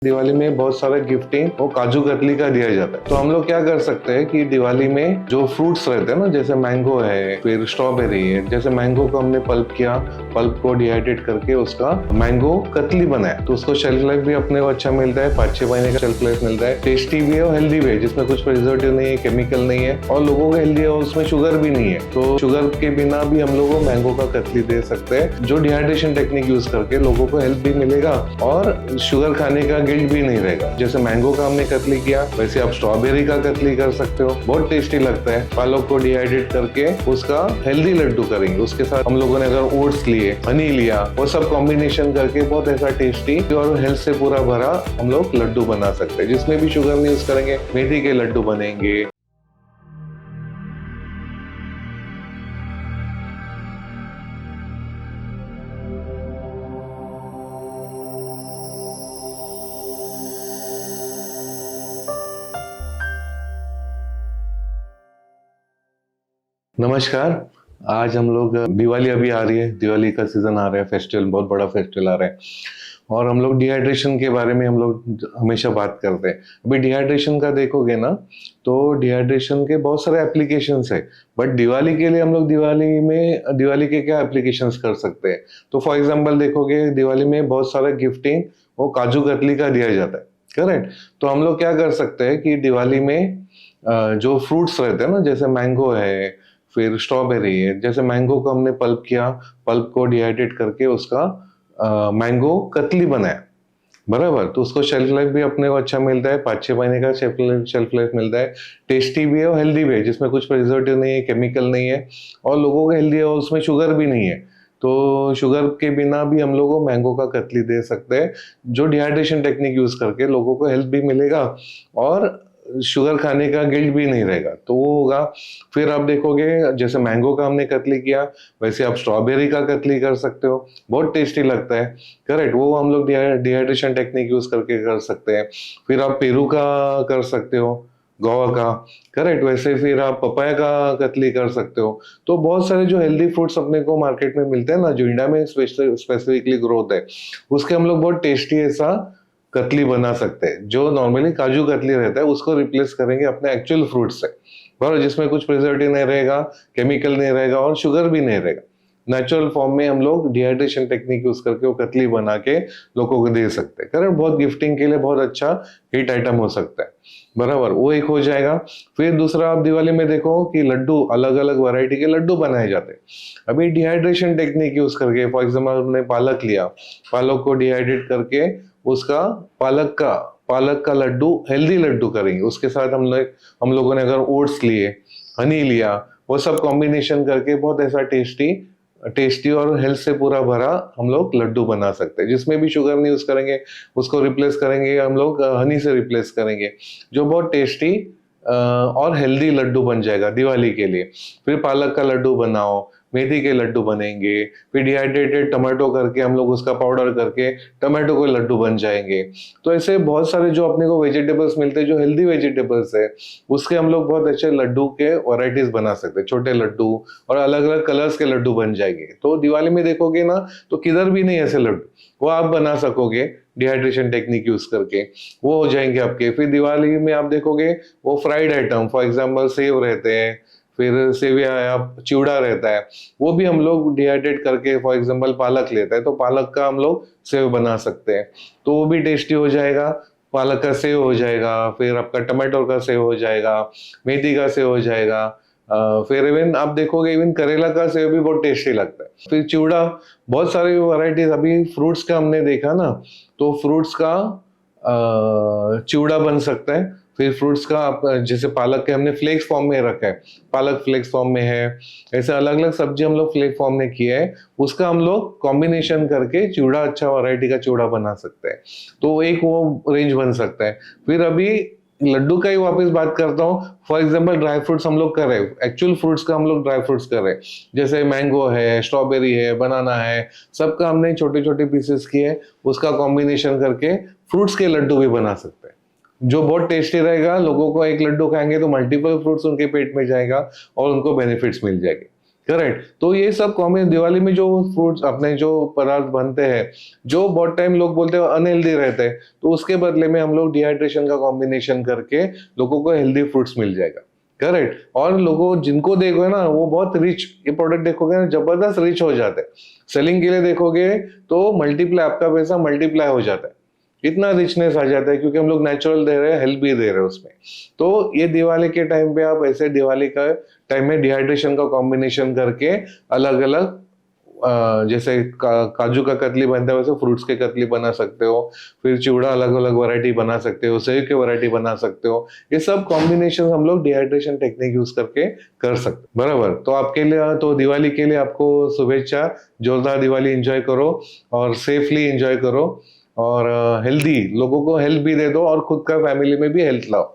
दिवाली में बहुत सारा गिफ्टिंग और काजू कतली का दिया जाता है। तो हम लोग क्या कर सकते हैं कि दिवाली में जो फ्रूट्स रहते हैं ना, जैसे मैंगो है, फिर स्ट्रॉबेरी है। जैसे मैंगो को हमने पल्प किया, पल्प को डिहाइड्रेट करके उसका मैंगो कतली बनाया, तो उसको शेल्फ लाइफ भी अपने को अच्छा मिलता है, 5-6 महीने का शेल्फ लाइफ मिलता है। टेस्टी भी है और हेल्दी भी है, जिसमें कुछ प्रिजर्वेटिव नहीं है, केमिकल नहीं है और लोगों को हेल्दी है और उसमें शुगर भी नहीं है। तो शुगर के बिना भी हम लोगों को मैंगो का कतली दे सकते हैं, जो डिहाइड्रेशन टेक्निक यूज करके लोगों को हेल्थ भी मिलेगा और शुगर खाने का गिल्ट भी नहीं रहेगा। जैसे मैंगो का हमने कतली किया, वैसे आप स्ट्रॉबेरी का कतली कर सकते हो, बहुत टेस्टी लगता है। पालक को डिहाइड्रेट करके उसका हेल्दी लड्डू करेंगे। उसके साथ हम लोगों ने अगर ओट्स लिए, हनी लिया, वो सब कॉम्बिनेशन करके बहुत ऐसा टेस्टी और हेल्थ से पूरा भरा हम लोग लड्डू बना सकते हैं, जिसमें भी शुगर नहीं यूज करेंगे। मेथी के लड्डू बनेंगे। नमस्कार। आज हम लोग दिवाली अभी आ रही है, दिवाली का सीजन आ रहा है, फेस्टिवल, बहुत बड़ा फेस्टिवल आ रहा है और हम लोग डिहाइड्रेशन के बारे में हम लोग हमेशा बात करते हैं। अभी डिहाइड्रेशन का देखोगे ना, तो डिहाइड्रेशन के बहुत सारे एप्लीकेशंस है, बट दिवाली के लिए हम लोग दिवाली के क्या एप्लीकेशंस कर सकते हैं। तो फॉर एग्जांपल देखोगे, दिवाली में बहुत सारा गिफ्टिंग वो काजू कतली का दिया जाता है, करेक्ट। तो हम लोग क्या कर सकते हैं कि दिवाली में जो फ्रूट्स रहते हैं ना, जैसे मैंगो है, फिर स्ट्रॉबेरी है। जैसे मैंगो को हमने पल्प किया, पल्प को डिहाइड्रेट करके उसका मैंगो कतली बनाया, बराबर। तो उसको शेल्फ लाइफ भी अपने को अच्छा मिलता है, 5-6 महीने का शेल्फ लाइफ मिलता है। टेस्टी भी है और हेल्दी भी है, जिसमें कुछ प्रिजर्वेटिव नहीं है, केमिकल नहीं है और लोगों को हेल्दी है और उसमें शुगर भी नहीं है। तो शुगर के बिना भी हम लोगों को मैंगो का कतली दे सकते हैं, जो डिहाइड्रेशन टेक्निक यूज करके लोगों को हेल्थ भी मिलेगा और शुगर खाने का गिल्ट भी नहीं रहेगा, तो वो होगा। फिर आप देखोगे, जैसे मैंगो का हमने कतली किया, वैसे आप स्ट्रॉबेरी का कतली कर सकते हो, बहुत टेस्टी लगता है, करेक्ट। वो हम लोग डिहाइड्रेशन टेक्निक यूज करके कर सकते हैं। फिर आप पेरू का कर सकते हो, गोवा का, करेक्ट। वैसे फिर आप पपाया का कतली कर सकते हो। तो बहुत सारे जो हेल्दी फ्रूट्स अपने को मार्केट में मिलते हैं ना, जो इंडिया में स्पेसिफिकली ग्रो होता है, उसके हम लोग बहुत टेस्टी ऐसा कतली बना सकते हैं। जो नॉर्मली काजू कतली रहता है, उसको रिप्लेस करेंगे अपने एक्चुअल फ्रूट से, बराबर, जिसमें कुछ प्रिजर्वेटिव नहीं रहेगा, केमिकल नहीं रहेगा और शुगर भी नहीं रहेगा। नेचुरल फॉर्म में हम लोग डिहाइड्रेशन टेक्निक यूज करके वो कतली बना के लोगों को दे सकते हैं, करेक्ट। बहुत गिफ्टिंग के लिए बहुत अच्छा हिट आइटम हो सकता है, बराबर। वो एक हो जाएगा। फिर दूसरा, आप दिवाली में देखो कि लड्डू, अलग अलग वैरायटी के लड्डू बनाए जाते हैं। अभी डिहाइड्रेशन टेक्निक यूज करके, फॉर एग्जाम्पल हमने पालक लिया, पालक को डिहाइड्रेट करके उसका पालक का लड्डू, हेल्दी लड्डू करेंगे। उसके साथ हम लोगों ने अगर ओट्स लिए, हनी लिया, वो सब कॉम्बिनेशन करके बहुत ऐसा टेस्टी और हेल्थ से पूरा भरा हम लोग लड्डू बना सकते हैं, जिसमें भी शुगर नहीं यूज करेंगे। उसको रिप्लेस करेंगे हम लोग, हनी से रिप्लेस करेंगे, जो बहुत टेस्टी और हेल्दी लड्डू बन जाएगा दिवाली के लिए। फिर पालक का लड्डू बनाओ, मेथी के लड्डू बनेंगे। फिर डिहाइड्रेटेड टमाटो करके हम लोग उसका पाउडर करके टमाटो के लड्डू बन जाएंगे। तो ऐसे बहुत सारे जो अपने को वेजिटेबल्स मिलते हैं, जो हेल्दी वेजिटेबल्स है, उसके हम लोग बहुत अच्छे लड्डू के वैरायटीज बना सकते हैं, छोटे लड्डू और अलग अलग कलर्स के लड्डू बन जाएंगे। तो दिवाली में देखोगे ना, तो किधर भी नहीं ऐसे लड्डू, वो आप बना सकोगे डिहाइड्रेशन टेक्निक यूज करके, वो हो जाएंगे आपके। फिर दिवाली में आप देखोगे वो fried item, for example save रहते हैं, फिर सेविया या चिवड़ा रहता है, वो भी हम लोग डिहाइड्रेट करके, फॉर एग्जांपल पालक लेता है तो पालक का हम लोग सेव बना सकते हैं, तो वो भी टेस्टी हो जाएगा। पालक का सेव हो जाएगा, फिर आपका टमाटो का सेव हो जाएगा, मेथी का सेव हो जाएगा। फिर इवन आप देखोगे, इवन करेला का सेव भी बहुत टेस्टी लगता है। फिर चिवड़ा, बहुत सारी वैरायटीज। अभी फ्रूट्स का हमने देखा ना, तो फ्रूट्स का चिवड़ा बन सकता है। फिर फ्रूट्स का आप, जैसे पालक के हमने फ्लेक्स फॉर्म में रखा है, पालक फ्लेक्स फॉर्म में है, ऐसे अलग अलग सब्जी हम लोग फ्लेक्स फॉर्म में किया है, उसका हम लोग कॉम्बिनेशन करके चिवड़ा, अच्छा वैरायटी का चिवड़ा बना सकते हैं। तो एक वो रेंज बन सकता है। फिर अभी लड्डू का ही वापस बात करता हूँ। फॉर एग्जाम्पल ड्राई फ्रूट्स हम लोग कर रहे हैं, एक्चुअल फ्रूट्स का हम लोग ड्राई फ्रूट्स कर रहे हैं, जैसे मैंगो है, स्ट्रॉबेरी है, बनाना है, सबका हमने छोटे छोटे पीसेस किए, उसका कॉम्बिनेशन करके फ्रूट्स के लड्डू भी बना सकते हैं, जो बहुत टेस्टी रहेगा। लोगों को एक लड्डू खाएंगे तो मल्टीपल फ्रूट्स उनके पेट में जाएगा और उनको बेनिफिट्स मिल जाएंगे। करेक्ट। तो ये सब कॉमन दिवाली में जो फ्रूट्स अपने जो पदार्थ बनते हैं, जो बहुत टाइम लोग बोलते हैं अनहेल्दी रहते हैं, तो उसके बदले में हम लोग डिहाइड्रेशन का कॉम्बिनेशन करके लोगों को हेल्दी फ्रूट्स मिल जाएगा। करेक्ट। और लोगों जिनको देखोगे ना वो बहुत रिच, ये प्रोडक्ट देखोगे ना जबरदस्त रिच हो जाते हैं। सेलिंग के लिए देखोगे तो मल्टीप्लाई, आपका पैसा मल्टीप्लाई हो जाता है, इतना रिचनेस आ जाता है, क्योंकि हम लोग नेचुरल दे रहे हैं, हेल्प भी दे रहे हैं उसमें। तो ये दिवाली के टाइम पे आप ऐसे दिवाली का टाइम में डिहाइड्रेशन का कॉम्बिनेशन करके अलग अलग जैसे काजू का कतली बनता है वैसे फ्रूट्स के कतली बना सकते हो, फिर चिवड़ा अलग अलग वैरायटी बना सकते हो, सेव की वैरायटी बना सकते हो। ये सब कॉम्बिनेशन हम लोग डिहाइड्रेशन टेक्निक यूज करके कर सकते हैं। बराबर। तो आपके लिए तो दिवाली के लिए आपको शुभेच्छा। जोरदार दिवाली एंजॉय करो और सेफली एंजॉय करो, और हेल्दी लोगों को हेल्थ भी दे दो और खुद का फैमिली में भी हेल्थ लाओ।